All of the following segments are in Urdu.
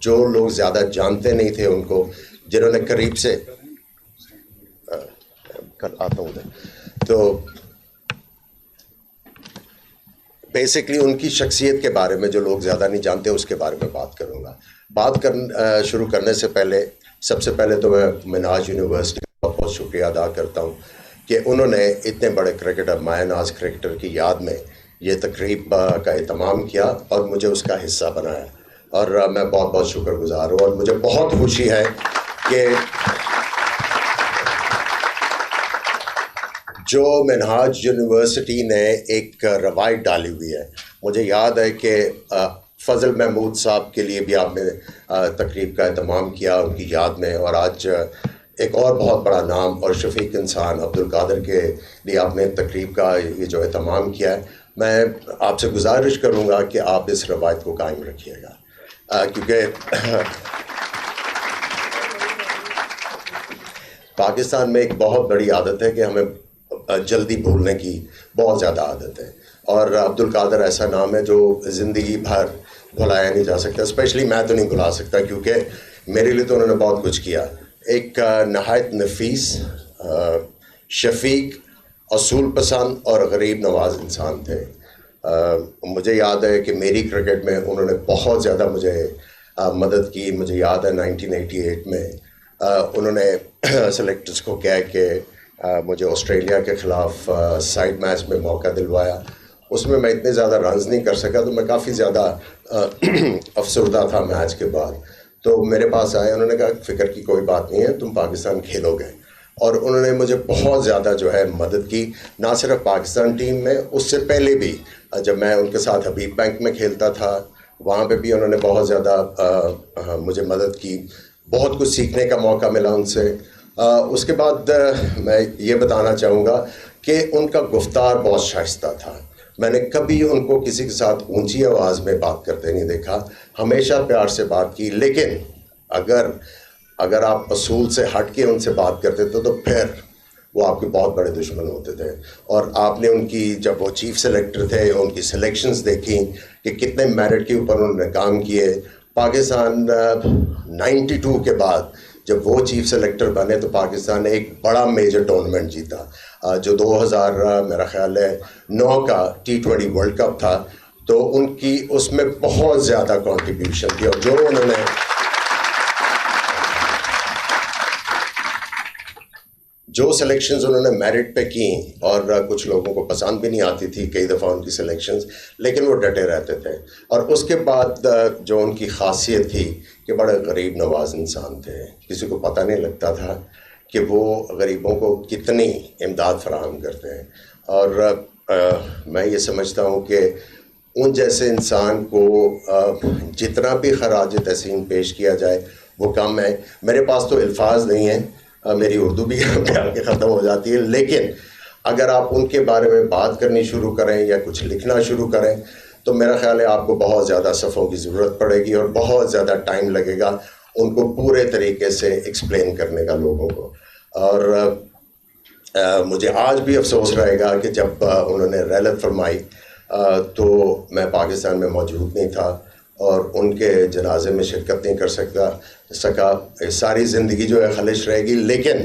جو لوگ زیادہ جانتے نہیں تھے ان کو، جنہوں نے قریب سے کل آتا ہوں تو بیسکلی ان کی شخصیت کے بارے میں جو لوگ زیادہ نہیں جانتے اس کے بارے میں بات کروں گا. شروع کرنے سے پہلے سب سے پہلے تو میں منہاج یونیورسٹی کا بہت شکریہ ادا کرتا ہوں کہ انہوں نے اتنے بڑے کرکٹر، مایہ ناز کرکٹر کی یاد میں یہ تقریب کا اہتمام کیا اور مجھے اس کا حصہ بنایا، اور میں بہت بہت شکر گزار ہوں. اور مجھے بہت خوشی ہے کہ جو منہاج یونیورسٹی نے ایک روایت ڈالی ہوئی ہے. مجھے یاد ہے کہ فضل محمود صاحب کے لیے بھی آپ نے تقریب کا اہتمام کیا ان کی یاد میں، اور آج ایک اور بہت بڑا نام اور شفیق انسان عبدالقادر کے لیے آپ نے تقریب کا یہ جو اہتمام کیا ہے. میں آپ سے گزارش کروں گا کہ آپ اس روایت کو قائم رکھیے گا، کیونکہ پاکستان میں ایک بہت بڑی عادت ہے کہ ہمیں جلدی بھولنے کی بہت زیادہ عادت ہے، اور عبدالقادر ایسا نام ہے جو زندگی بھر بھلایا نہیں جا سکتا. اسپیشلی میں تو نہیں بھلا سکتا کیونکہ میرے لیے تو انہوں نے بہت کچھ کیا. ایک نہایت نفیس، شفیق، اصول پسند اور غریب نواز انسان تھے. مجھے یاد ہے کہ میری کرکٹ میں انہوں نے بہت زیادہ مجھے مدد کی. مجھے یاد ہے 1988 میں انہوں نے سلیکٹرز کو کہہ کے مجھے آسٹریلیا کے خلاف سائیڈ میچ میں موقع دلوایا. اس میں اتنے زیادہ رنز نہیں کر سکا تو میں کافی زیادہ افسردہ تھا میچ کے بعد. تو میرے پاس آئے، انہوں نے کہا فکر کی کوئی بات نہیں ہے، تم پاکستان کھیلو گے. اور انہوں نے مجھے بہت زیادہ جو ہے مدد کی، نہ صرف پاکستان ٹیم میں، اس سے پہلے بھی جب میں ان کے ساتھ حبیب بینک میں کھیلتا تھا وہاں پہ بھی انہوں نے بہت زیادہ مجھے مدد کی. بہت کچھ سیکھنے کا موقع ملا ان سے. اس کے بعد میں یہ بتانا چاہوں گا کہ ان کا گفتار بہت شائستہ تھا. میں نے کبھی ان کو کسی کے ساتھ اونچی آواز میں بات کرتے نہیں دیکھا، ہمیشہ پیار سے بات کی. لیکن اگر آپ اصول سے ہٹ کے ان سے بات کرتے تھے تو پھر وہ آپ کے بہت بڑے دشمن ہوتے تھے. اور آپ نے ان کی، جب وہ چیف سلیکٹر تھے، ان کی سلیکشنز دیکھیں کہ کتنے میرٹ کے اوپر انہوں نے کام کیے. پاکستان 92 کے بعد جب وہ چیف سلیکٹر بنے تو پاکستان نے ایک بڑا میجر ٹورنامنٹ جیتا، جو 2000 میرا خیال ہے 9 کا T20 ورلڈ کپ تھا. تو ان کی اس میں بہت زیادہ کنٹریبیوشن تھی، اور جو انہوں نے جو سلیکشنز انہوں نے میرٹ پہ کی، اور کچھ لوگوں کو پسند بھی نہیں آتی تھی کئی دفعہ ان کی سلیکشنز، لیکن وہ ڈٹے رہتے تھے. اور اس کے بعد جو ان کی خاصیت تھی کہ بڑے غریب نواز انسان تھے. کسی کو پتہ نہیں لگتا تھا کہ وہ غریبوں کو کتنی امداد فراہم کرتے ہیں. اور میں یہ سمجھتا ہوں کہ ان جیسے انسان کو جتنا بھی خراج تحسین پیش کیا جائے وہ کم ہے. میرے پاس تو الفاظ نہیں ہیں، میری اردو بھی آ کے ختم ہو جاتی ہے. لیکن اگر آپ ان کے بارے میں بات کرنی شروع کریں یا کچھ لکھنا شروع کریں تو میرا خیال ہے آپ کو بہت زیادہ صفحوں کی ضرورت پڑے گی اور بہت زیادہ ٹائم لگے گا ان کو پورے طریقے سے ایکسپلین کرنے کا لوگوں کو. اور مجھے آج بھی افسوس رہے گا کہ جب انہوں نے رحلت فرمائی تو میں پاکستان میں موجود نہیں تھا اور ان کے جنازے میں شرکت نہیں کر سکا. ساری زندگی جو ہے خلش رہے گی، لیکن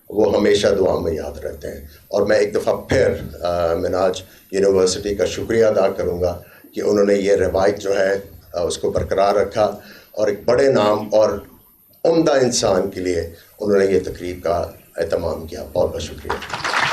وہ ہمیشہ دعا میں یاد رہتے ہیں. اور میں ایک دفعہ پھر منہاج یونیورسٹی کا شکریہ ادا کروں گا کہ انہوں نے یہ روایت جو ہے اس کو برقرار رکھا، اور ایک بڑے نام اور عمدہ انسان کے لیے انہوں نے یہ تقریب کا اہتمام کیا. بہت بہت شکریہ.